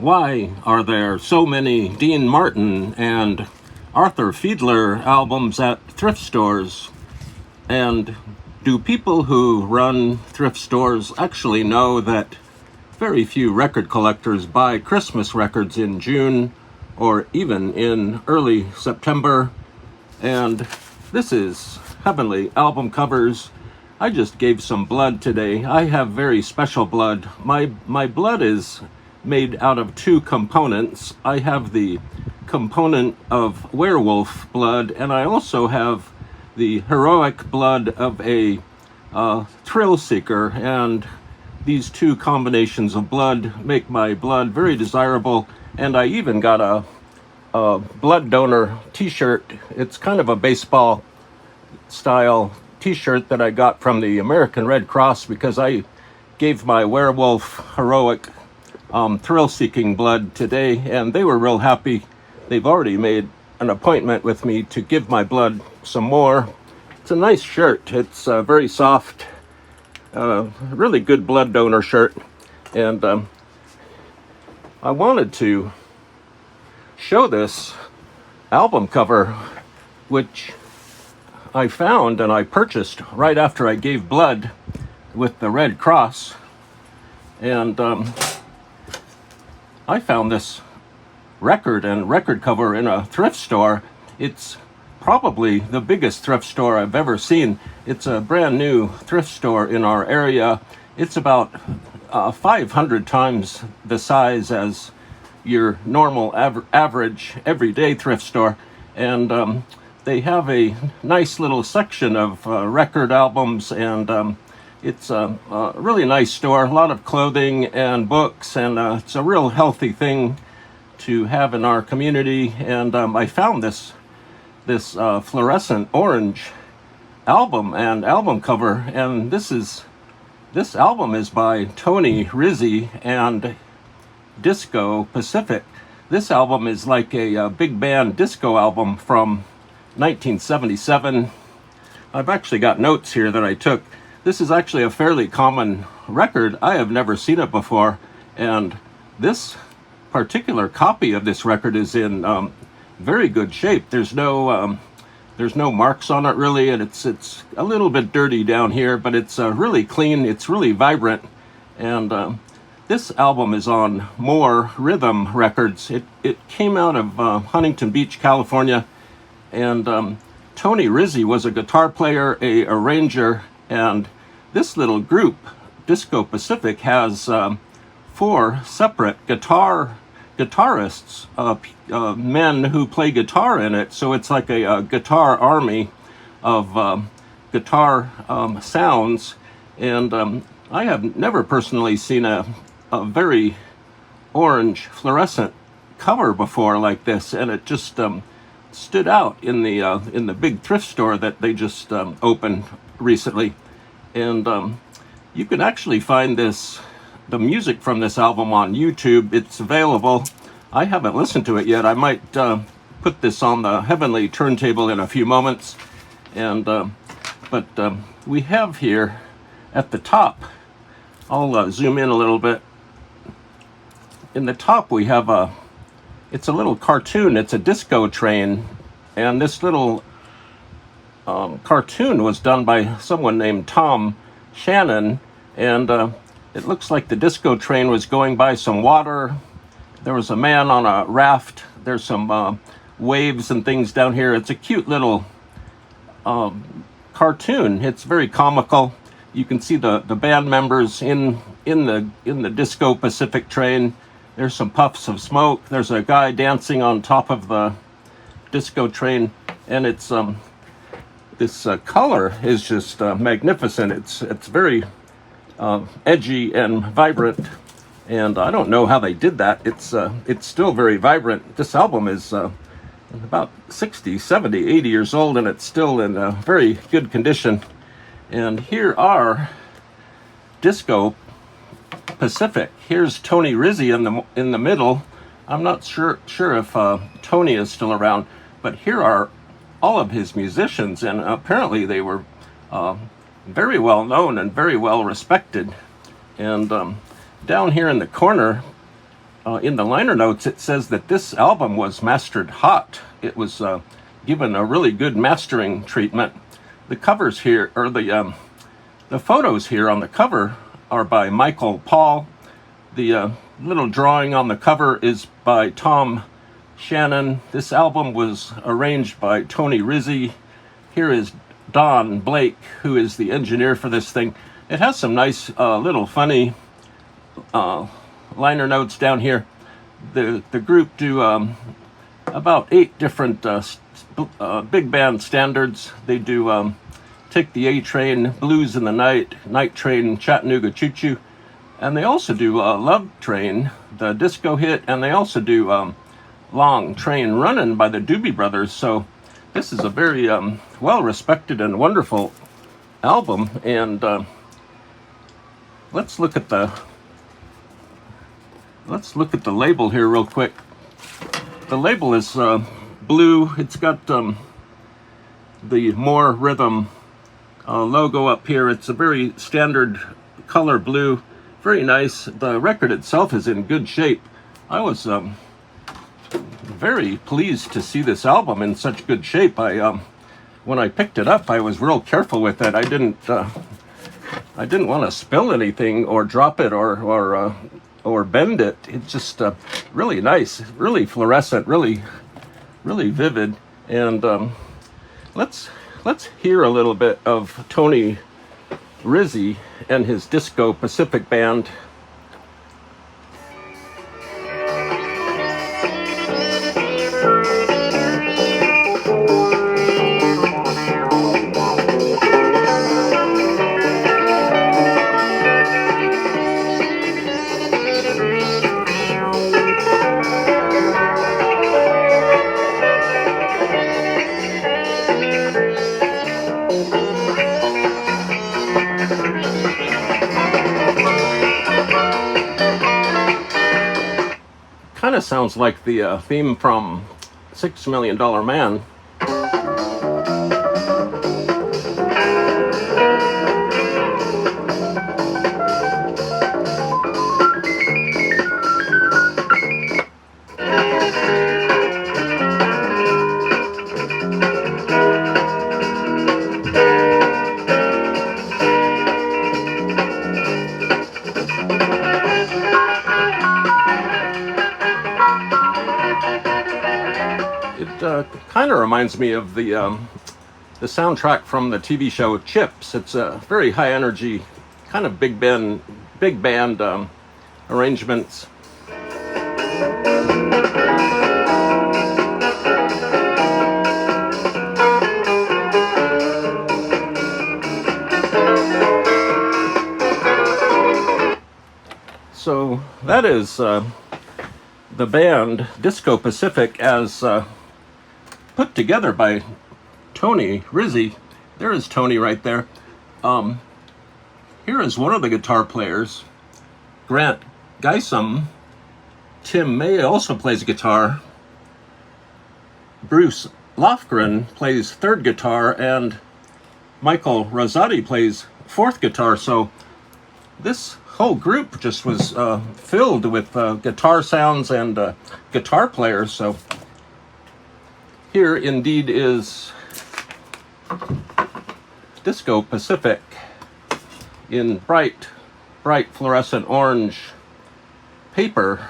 Why are there so many Dean Martin and Arthur Fiedler albums at thrift stores? And do people who run thrift stores actually know that very few record collectors buy Christmas records in June or even in early September? And this is Heavenly Album Covers. I just gave some blood today. I have very special blood. My blood is made out of two components. I have the component of werewolf blood, and I also have the heroic blood of a thrill seeker, and these two combinations of blood make my blood very desirable. And I even got a blood donor t-shirt. It's kind of a baseball style t-shirt that I got from the American Red Cross because I gave my werewolf heroic thrill-seeking blood today, and they were real happy. They've already made an appointment with me to give my blood some more. It's a nice shirt. It's very soft, really good blood donor shirt. And I wanted to show this album cover, which I found and I purchased right after I gave blood with the Red Cross. And I found this record cover in a thrift store. It's probably the biggest thrift store I've ever seen. It's a brand new thrift store in our area. It's about 500 times the size as your normal average everyday thrift store. And they have a nice little section of record albums, and it's a really nice store, a lot of clothing and books, and it's a real healthy thing to have in our community. And I found this fluorescent orange album cover, and this album is by Tony Rizzi and Disco Pacific. This album is like a big band disco album from 1977. I've actually got notes here that I took. This is actually a fairly common record. I have never seen it before, and this particular copy of this record is in very good shape. There's no marks on it really, and it's a little bit dirty down here, but it's really clean. It's really vibrant, and this album is on More Rhythm Records. It came out of Huntington Beach, California, and Tony Rizzi was a guitar player, a arranger, and this little group, Disco Pacific, has 4 separate guitarists, men who play guitar in it. So it's like a guitar army of guitar sounds. And I have never personally seen a very orange fluorescent cover before like this, and it just stood out in the big thrift store that they just opened recently. And you can actually find the music from this album on YouTube. It's available. I haven't listened to it yet. I might put this on the Heavenly turntable in a few moments. And but we have here at the top, I'll zoom in a little bit. In the top we have it's a little cartoon. It's a disco train, and this little cartoon was done by someone named Tom Shannon, and it looks like the disco train was going by some water. There was a man on a raft. There's some waves and things down here. It's a cute little cartoon. It's very comical. You can see the band members in the Disco Pacific train. There's some puffs of smoke. There's a guy dancing on top of the disco train, and it's this color is just magnificent. It's very edgy and vibrant, and I don't know how they did that. It's still very vibrant. This album is about 60, 70, 80 years old, and it's still in very good condition. And here are Disco Pacific. Here's Tony Rizzi in the middle. I'm not sure if Tony is still around, but here are all of his musicians, and apparently they were very well known and very well respected. And down here in the corner in the liner notes, it says that this album was mastered hot. It was given a really good mastering treatment. The covers here, or the photos here on the cover are by Michael Paul. The little drawing on the cover is by Tom Shannon. This album was arranged by Tony Rizzi. Here is Don Blake, who is the engineer for this thing. It has some nice little funny liner notes down here. The group do about 8 different big band standards. They do Take the A Train, Blues in the Night, Night Train, Chattanooga Choo Choo, and they also do Love Train, the disco hit, and they also do Long Train Runnin' by the Doobie Brothers. So this is a very well-respected and wonderful album. And let's look at the label here real quick. The label is blue. It's got the More Rhythm logo up here. It's a very standard color blue. Very nice. The record itself is in good shape. I was very pleased to see this album in such good shape. When I picked it up, I was real careful with it. I didn't want to spill anything or drop it or bend it. It's just really nice, really fluorescent, really vivid. And let's hear a little bit of Tony Rizzi and his Disco Pacific Band. Kind of sounds like the theme from $6 Million Man. Kind of reminds me of the soundtrack from the TV show Chips. It's a very high energy, kind of big band arrangements. So that is the band Disco Pacific as put together by Tony Rizzi. There is Tony right there. Here is one of the guitar players, Grant Guysom. Tim May also plays guitar. Bruce Lofgren plays third guitar, and Michael Rosati plays fourth guitar. So this whole group just was filled with guitar sounds and guitar players. So here indeed is Disco Pacific in bright fluorescent orange paper.